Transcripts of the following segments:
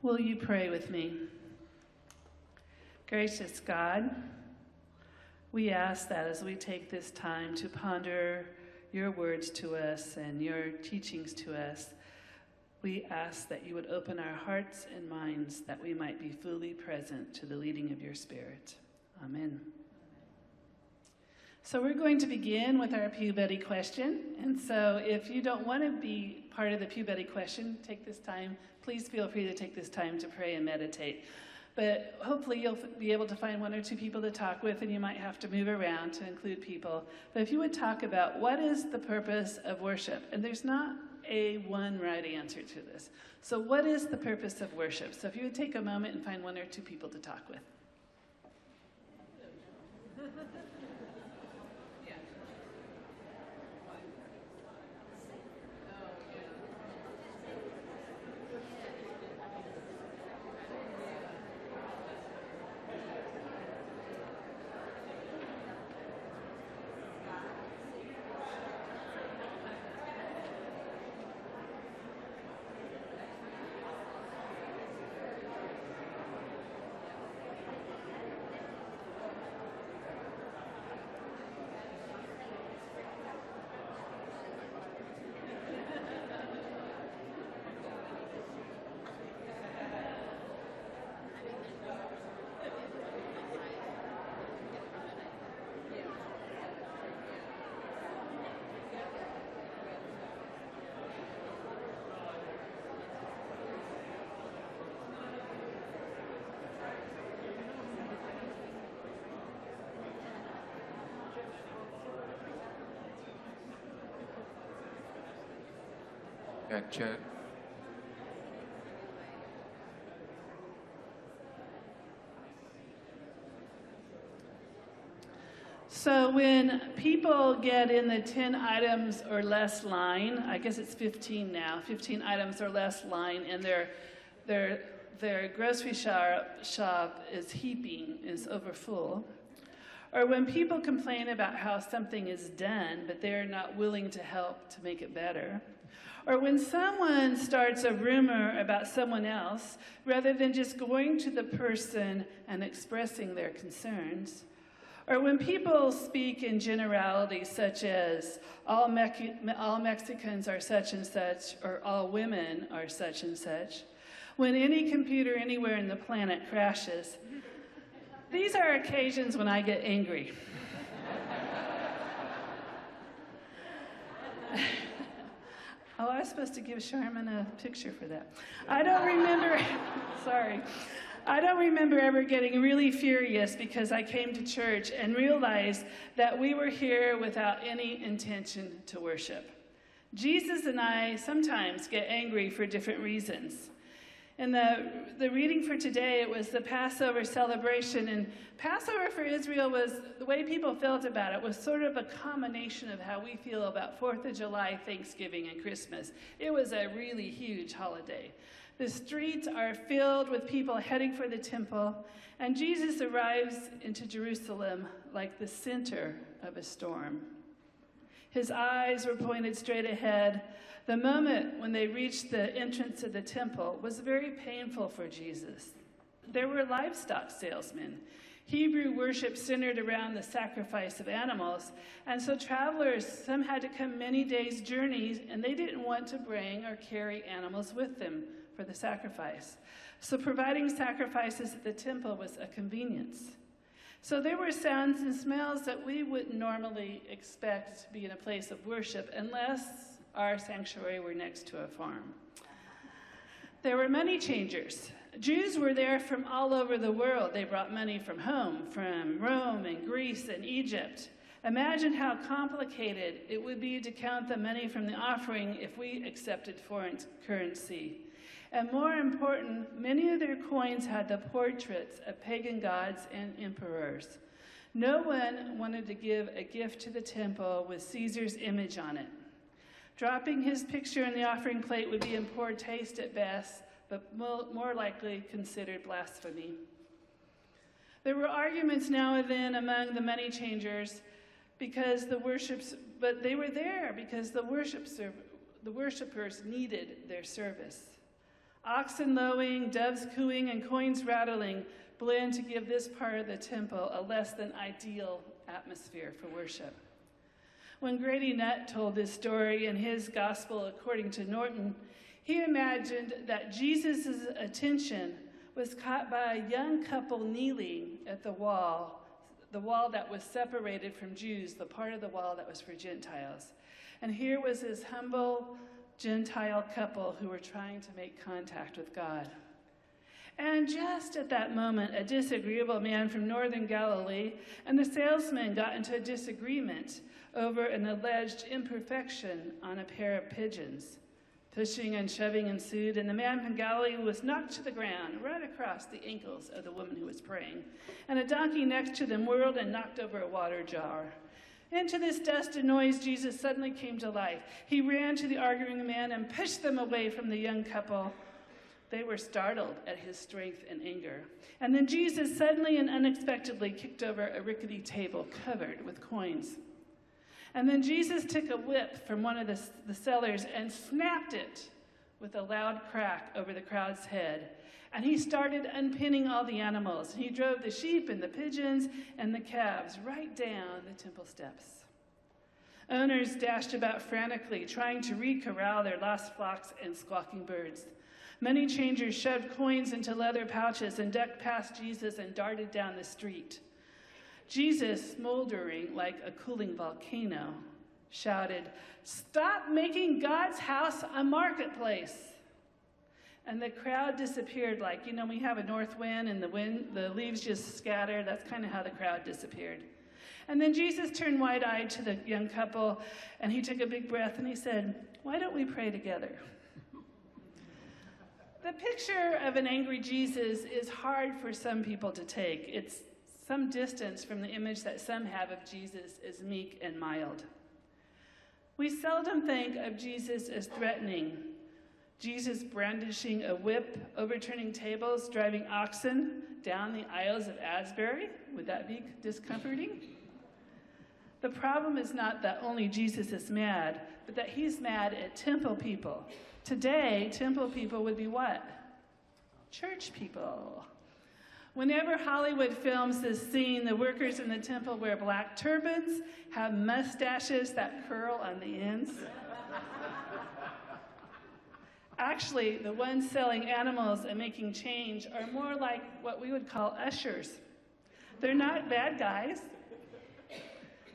Will you pray with me? Gracious God, we ask that as we take this time to ponder your words to us and your teachings to us, we ask that you would open our hearts and minds that we might be fully present to the leading of your Spirit. Amen. So we're going to begin with our Pew Buddy question. And so if you don't want to be part of the Pew Buddy question, take this time. Please feel free to take this time to pray and meditate. But hopefully you'll be able to find one or two people to talk with, and you might have to move around to include people. But if you would talk about what is the purpose of worship, and there's not a one right answer to this. So what is the purpose of worship? So if you would take a moment and find one or two people to talk with. Gotcha. So when people get in the 10 items or less line, I guess it's 15 now, 15 items or less line, and their grocery shop is heaping, is overfull. Or when people complain about how something is done, but they're not willing to help to make it better. Or when someone starts a rumor about someone else, rather than just going to the person and expressing their concerns. Or when people speak in generalities such as, all Mexicans are such and such, or all women are such and such. When any computer anywhere in the planet crashes, these are occasions when I get angry. Oh, I was supposed to give Sharman a picture for that. I don't remember, sorry. I don't remember ever getting really furious because I came to church and realized that we were here without any intention to worship. Jesus and I sometimes get angry for different reasons. In the reading for today, it was the Passover celebration, and Passover for Israel was, the way people felt about it was sort of a combination of how we feel about 4th of July, Thanksgiving, and Christmas. It was a really huge holiday. The streets are filled with people heading for the temple, and Jesus arrives into Jerusalem like the center of a storm. His eyes were pointed straight ahead. The moment when they reached the entrance of the temple was very painful for Jesus. There were livestock salesmen. Hebrew worship centered around the sacrifice of animals, and so travelers, some had to come many days' journeys, and they didn't want to bring or carry animals with them for the sacrifice. So providing sacrifices at the temple was a convenience. So there were sounds and smells that we wouldn't normally expect to be in a place of worship unless our sanctuary were next to a farm. There were money changers. Jews were there from all over the world. They brought money from home, from Rome and Greece and Egypt. Imagine how complicated it would be to count the money from the offering if we accepted foreign currency. And more important, many of their coins had the portraits of pagan gods and emperors. No one wanted to give a gift to the temple with Caesar's image on it. Dropping his picture in the offering plate would be in poor taste at best, but more likely considered blasphemy. There were arguments now and then among the money changers but they were there because the worshipers needed their service. Oxen lowing, doves cooing, and coins rattling blend to give this part of the temple a less than ideal atmosphere for worship. When Grady Nutt told this story in his Gospel according to Norton, he imagined that Jesus' attention was caught by a young couple kneeling at the wall that was separated from Jews, the part of the wall that was for Gentiles. And here was this humble Gentile couple who were trying to make contact with God. And just at that moment, a disagreeable man from northern Galilee and the salesman got into a disagreement over an alleged imperfection on a pair of pigeons. Pushing and shoving ensued, and the man from Galilee was knocked to the ground right across the ankles of the woman who was praying. And a donkey next to them whirled and knocked over a water jar. Into this dust and noise, Jesus suddenly came to life. He ran to the arguing man and pushed them away from the young couple. They were startled at his strength and anger. And then Jesus suddenly and unexpectedly kicked over a rickety table covered with coins. And then Jesus took a whip from one of the sellers and snapped it with a loud crack over the crowd's head. And he started unpinning all the animals. He drove the sheep and the pigeons and the calves right down the temple steps. Owners dashed about frantically, trying to re-corral their lost flocks and squawking birds. Money changers shoved coins into leather pouches and ducked past Jesus and darted down the street. Jesus, smoldering like a cooling volcano, shouted, "Stop making God's house a marketplace." And the crowd disappeared like, we have a north wind and the leaves just scatter. That's kind of how the crowd disappeared. And then Jesus turned wide-eyed to the young couple, and he took a big breath and he said, "Why don't we pray together?" The picture of an angry Jesus is hard for some people to take. It's some distance from the image that some have of Jesus as meek and mild. We seldom think of Jesus as threatening. Jesus brandishing a whip, overturning tables, driving oxen down the aisles of Asbury. Would that be discomforting? The problem is not that only Jesus is mad, but that he's mad at temple people. Today, temple people would be what? Church people. Whenever Hollywood films this scene, the workers in the temple wear black turbans, have mustaches that curl on the ends. Actually, the ones selling animals and making change are more like what we would call ushers. They're not bad guys.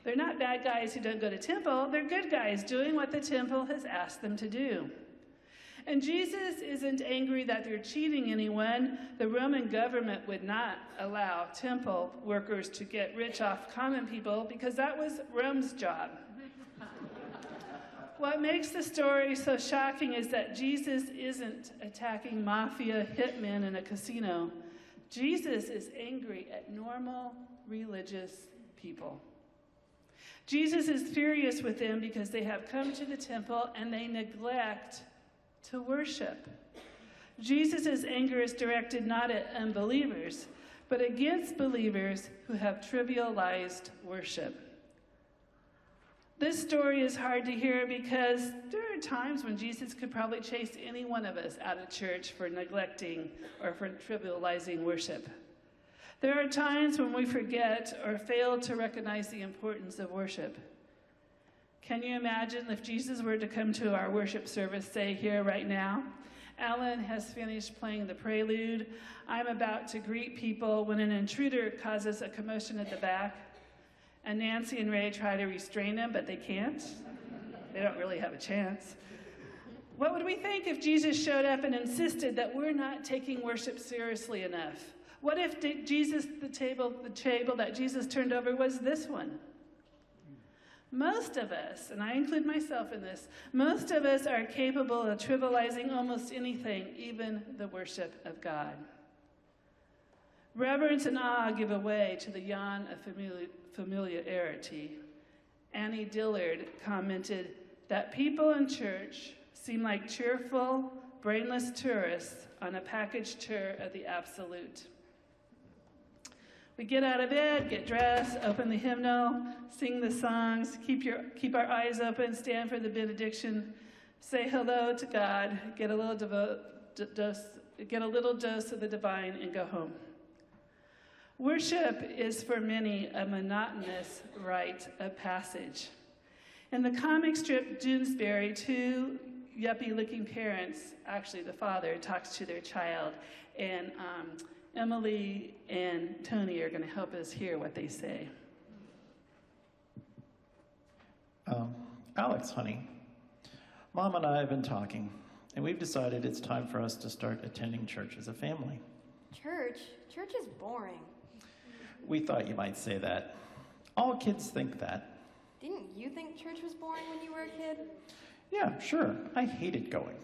They're not bad guys who don't go to temple. They're good guys doing what the temple has asked them to do. And Jesus isn't angry that they're cheating anyone. The Roman government would not allow temple workers to get rich off common people because that was Rome's job. What makes the story so shocking is that Jesus isn't attacking mafia hitmen in a casino. Jesus is angry at normal religious people. Jesus is furious with them because they have come to the temple and they neglect to worship. Jesus' anger is directed not at unbelievers, but against believers who have trivialized worship. This story is hard to hear because there are times when Jesus could probably chase any one of us out of church for neglecting or for trivializing worship. There are times when we forget or fail to recognize the importance of worship. Can you imagine if Jesus were to come to our worship service, say here right now? Alan has finished playing the prelude. I'm about to greet people when an intruder causes a commotion at the back. And Nancy and Ray try to restrain him, but they can't. They don't really have a chance. What would we think if Jesus showed up and insisted that we're not taking worship seriously enough? What if the table that Jesus turned over was this one? Most of us, and I include myself in this, most of us are capable of trivializing almost anything, even the worship of God. Reverence and awe give way to the yawn of familiarity. Annie Dillard commented that people in church seem like cheerful, brainless tourists on a package tour of the absolute. We get out of bed, get dressed, open the hymnal, sing the songs, keep our eyes open, stand for the benediction, say hello to God, get a little get a little dose of the divine and go home. Worship is for many a monotonous rite of passage. In the comic strip Doonesbury, two yuppie-looking parents, actually the father, talks to their child, and Emily and Tony are going to help us hear what they say. Alex, honey, Mom and I have been talking, and we've decided it's time for us to start attending church as a family. Church? Church is boring. We thought you might say that. All kids think that. Didn't you think church was boring when you were a kid? Yeah, sure, I hated going,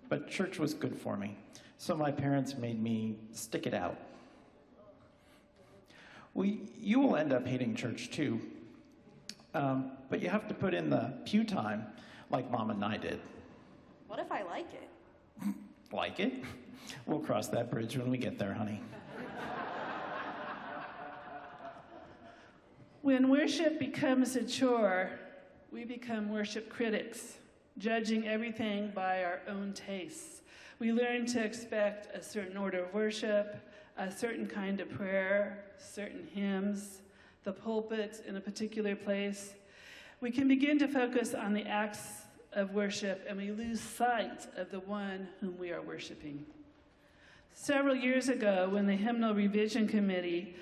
but church was good for me, so my parents made me stick it out. You will end up hating church too, but you have to put in the pew time like Mom and I did. What if I like it? Like it? We'll cross that bridge when we get there, honey. When worship becomes a chore, we become worship critics, judging everything by our own tastes. We learn to expect a certain order of worship, a certain kind of prayer, certain hymns, the pulpit in a particular place. We can begin to focus on the acts of worship, and we lose sight of the one whom we are worshiping. Several years ago, when the Hymnal Revision Committee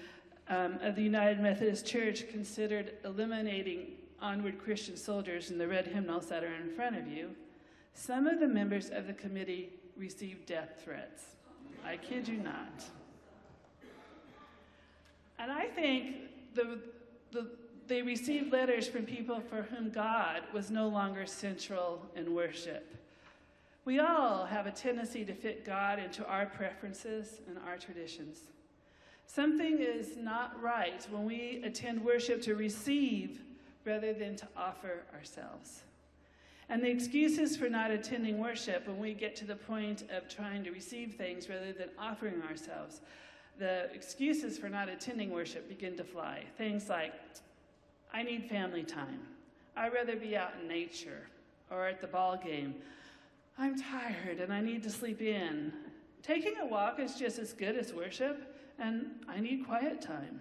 of the United Methodist Church considered eliminating Onward Christian Soldiers in the red hymnals that are in front of you, some of the members of the committee received death threats. I kid you not. And I think they received letters from people for whom God was no longer central in worship. We all have a tendency to fit God into our preferences and our traditions. Something is not right when we attend worship to receive rather than to offer ourselves. And the excuses for not attending worship when we get to the point of trying to receive things rather than offering ourselves, the excuses for not attending worship begin to fly. Things like, I need family time. I'd rather be out in nature or at the ball game. I'm tired and I need to sleep in. Taking a walk is just as good as worship, and I need quiet time.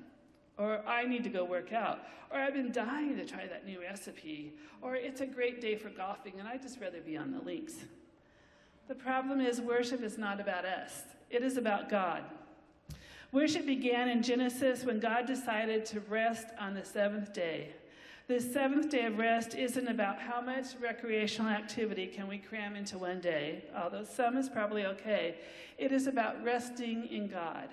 Or I need to go work out. Or I've been dying to try that new recipe. Or it's a great day for golfing and I'd just rather be on the links. The problem is worship is not about us. It is about God. Worship began in Genesis when God decided to rest on the seventh day. This seventh day of rest isn't about how much recreational activity can we cram into one day, although some is probably okay. It is about resting in God.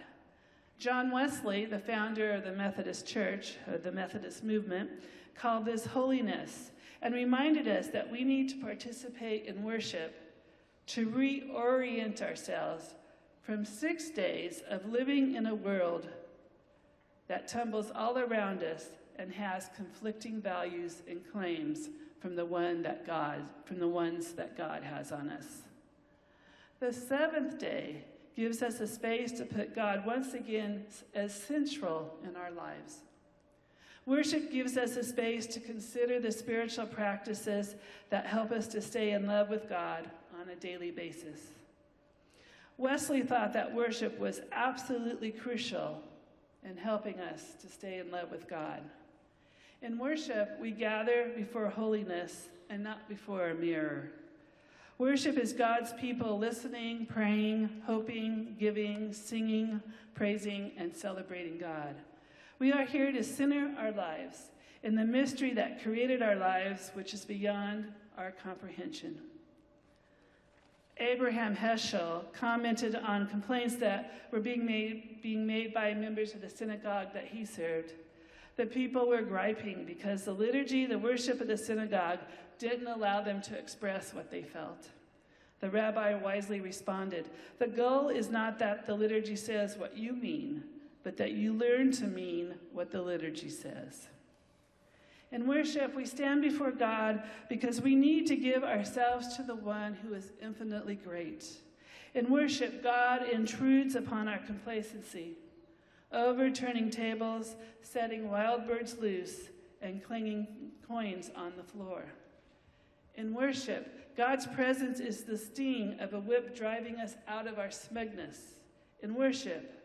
John Wesley, the founder of the Methodist Church, or the Methodist movement, called this holiness and reminded us that we need to participate in worship to reorient ourselves from 6 days of living in a world that tumbles all around us and has conflicting values and claims from the ones that God has on us. The seventh day gives us a space to put God once again as central in our lives. Worship gives us a space to consider the spiritual practices that help us to stay in love with God on a daily basis. Wesley thought that worship was absolutely crucial in helping us to stay in love with God. In worship, we gather before holiness and not before a mirror. Worship is God's people listening, praying, hoping, giving, singing, praising, and celebrating God. We are here to center our lives in the mystery that created our lives, which is beyond our comprehension. Abraham Heschel commented on complaints that were being made by members of the synagogue that he served. The people were griping because the liturgy, the worship of the synagogue, didn't allow them to express what they felt. The rabbi wisely responded, "The goal is not that the liturgy says what you mean, but that you learn to mean what the liturgy says." In worship, we stand before God because we need to give ourselves to the one who is infinitely great. In worship, God intrudes upon our complacency, overturning tables, setting wild birds loose, and clanging coins on the floor. In worship, God's presence is the sting of a whip driving us out of our smugness. In worship,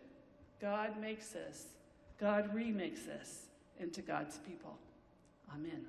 God remakes us into God's people. Amen.